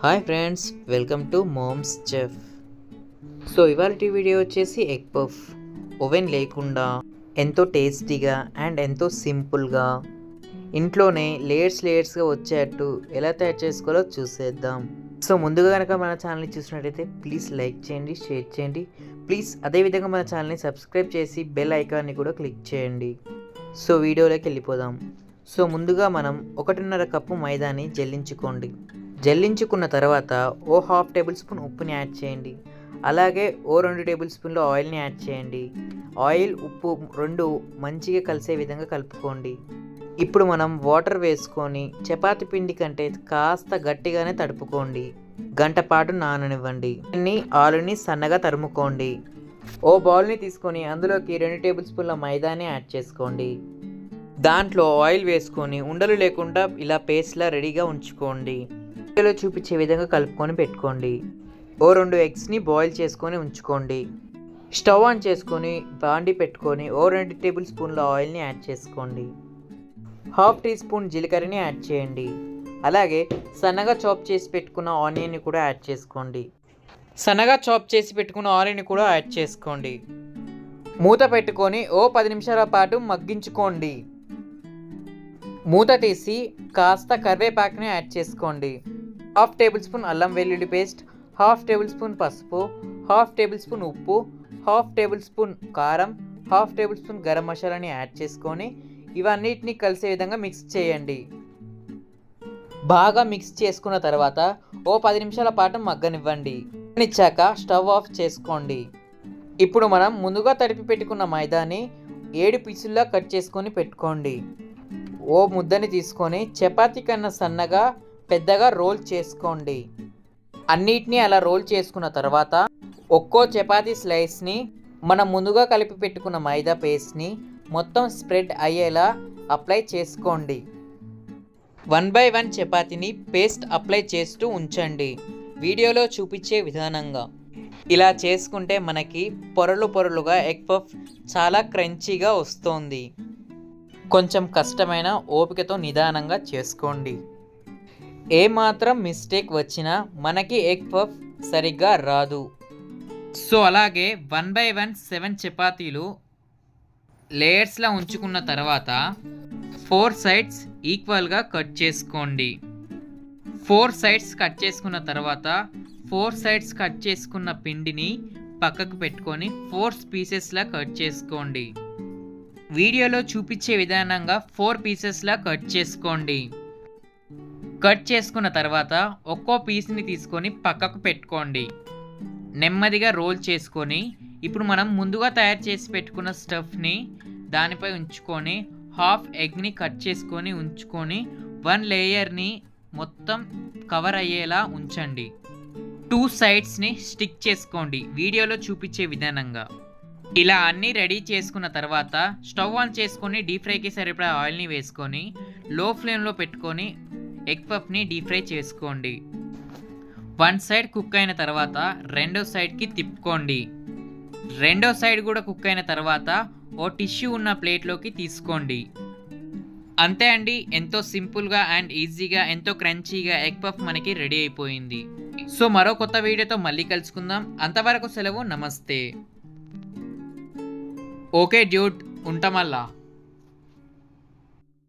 Hi friends, welcome to moms chef. So ఇవాళ video వచ్చేసి egg puff. Oven లేకుండా ఎంతో టేస్టీగా అండ్ ఎంతో సింపుల్గా ఇంట్లోనే లేయర్స్గా వచ్చేటట్టు ఎలా తయారు చేసుకోవాలో చూసేద్దాం. సో ముందుగా కనుక మన ఛానల్ని చూసినట్టయితే ప్లీజ్ లైక్ చేయండి, షేర్ చేయండి. ప్లీజ్ అదేవిధంగా మన ఛానల్ని సబ్స్క్రైబ్ చేసి బెల్ ఐకాన్ని కూడా క్లిక్ చేయండి. సో వీడియోలోకి వెళ్ళిపోదాం. సో ముందుగా మనం 1.5 కప్పు మైదాని జల్లించుకోండి. జల్లించుకున్న తర్వాత ఓ 1/2 టేబుల్ స్పూన్ ఉప్పుని యాడ్ చేయండి. అలాగే ఓ 2 టేబుల్ స్పూన్లు ఆయిల్ని యాడ్ చేయండి. ఆయిల్, ఉప్పు రెండు మంచిగా కలిసే విధంగా కలుపుకోండి. ఇప్పుడు మనం వాటర్ వేసుకొని చపాతి పిండి కంటే కాస్త గట్టిగానే తడుపుకోండి. గంట పాటు నాననివ్వండి. ఆలుని సన్నగా తరుముకోండి. ఓ బౌల్ని తీసుకొని అందులోకి 2 టేబుల్ స్పూన్ల మైదాని యాడ్ చేసుకోండి. దాంట్లో ఆయిల్ వేసుకొని ఉండలు లేకుండా ఇలా పేస్ట్లా రెడీగా ఉంచుకోండి. వీడియోలో చూపించే విధంగా కలుపుకొని పెట్టుకోండి. ఓ 2 ఎగ్స్ని బాయిల్ చేసుకొని ఉంచుకోండి. స్టవ్ ఆన్ చేసుకొని బాండి పెట్టుకొని ఓ 2 టేబుల్ స్పూన్ల ఆయిల్ని యాడ్ చేసుకోండి. 1/2 టీ స్పూన్ జీలకర్రని యాడ్ చేయండి. అలాగే సన్నగా చాప్ చేసి పెట్టుకున్న ఆనియన్ని కూడా యాడ్ చేసుకోండి. మూత పెట్టుకొని ఓ 10 నిమిషాల పాటు మగ్గించుకోండి. మూత తీసి కాస్త కరివేపాకుని యాడ్ చేసుకోండి. 1/2 టేబుల్ స్పూన్ అల్లం వెల్లుల్లి పేస్ట్, 1/2 టేబుల్ స్పూన్ పసుపు, 1/2 టేబుల్ స్పూన్ ఉప్పు, 1/2 టేబుల్ స్పూన్ కారం, 1/2 టేబుల్ స్పూన్ గరం మసాలాని యాడ్ చేసుకొని ఇవన్నిటిని కలిసే విధంగా మిక్స్ చేయండి. బాగా మిక్స్ చేసుకున్న తర్వాత ఓ 10 నిమిషాల పాటు మగ్గనివ్వండి. ఇచ్చాక స్టవ్ ఆఫ్ చేసుకోండి. ఇప్పుడు మనం ముందుగా తడిపి పెట్టుకున్న మైదాని 7 పీసుల్లా కట్ చేసుకొని పెట్టుకోండి. ఓ ముద్దని తీసుకొని చపాతీ కన్నా సన్నగా పెద్దగా రోల్ చేసుకోండి. అన్నిటినీ అలా రోల్ చేసుకున్న తర్వాత ఒక్కో చపాతీ స్లైస్ని మనం ముందుగా కలిపి పెట్టుకున్న మైదా పేస్ట్ని మొత్తం స్ప్రెడ్ అయ్యేలా అప్లై చేసుకోండి. 1 by 1 చపాతీని పేస్ట్ అప్లై చేస్తూ ఉంచండి, వీడియోలో చూపించే విధానంగా. ఇలా చేసుకుంటే మనకి పొరలుగా ఎగ్ పఫ్ చాలా క్రంచీగా వస్తుంది. కొంచెం కష్టమైన ఓపికతో నిదానంగా చేసుకోండి. ఏమాత్రం మిస్టేక్ వచ్చినా మనకి ఎగ్ పఫ్ సరిగ్గా రాదు. సో అలాగే 1 by 1 7 చపాతీలు లేయర్స్లా ఉంచుకున్న తర్వాత 4 సైడ్స్ ఈక్వల్గా కట్ చేసుకోండి. 4 సైడ్స్ కట్ చేసుకున్న తర్వాత 4 సైడ్స్ కట్ చేసుకున్న పిండిని పక్కకు పెట్టుకొని 4 పీసెస్లా కట్ చేసుకోండి. వీడియోలో చూపించే విధానంగా 4 పీసెస్లా కట్ చేసుకోండి. కట్ చేసుకున్న తర్వాత ఒక్కో పీస్ని తీసుకొని పక్కకు పెట్టుకోండి. నెమ్మదిగా రోల్ చేసుకొని ఇప్పుడు మనం ముందుగా తయారు చేసి పెట్టుకున్న స్టఫ్ని దానిపై ఉంచుకొని 1/2 ఎగ్ని కట్ చేసుకొని ఉంచుకొని 1 లేయర్ని మొత్తం కవర్ అయ్యేలా ఉంచండి. 2 సైడ్స్ని స్టిక్ చేసుకోండి వీడియోలో చూపించే విధానంగా. ఇలా అన్నీ రెడీ చేసుకున్న తర్వాత స్టవ్ ఆన్ చేసుకొని డీప్ ఫ్రైకి సరిపడా ఆయిల్ని వేసుకొని లో ఫ్లేమ్లో పెట్టుకొని ఎగ్ పఫ్ని డీప్ ఫ్రై చేసుకోండి. 1 సైడ్ కుక్ అయిన తర్వాత రెండో సైడ్కి తిప్పుకోండి. రెండో సైడ్ కూడా కుక్ అయిన తర్వాత ఓ టిష్యూ ఉన్న ప్లేట్లోకి తీసుకోండి. అంతే అండి, ఎంతో సింపుల్గా అండ్ ఈజీగా ఎంతో క్రంచీగా ఎగ్ పఫ్ మనకి రెడీ అయిపోయింది. సో మరో కొత్త వీడియోతో మళ్ళీ కలుసుకుందాం. అంతవరకు సెలవు, నమస్తే. Okay dude, ఉంటామల్లా.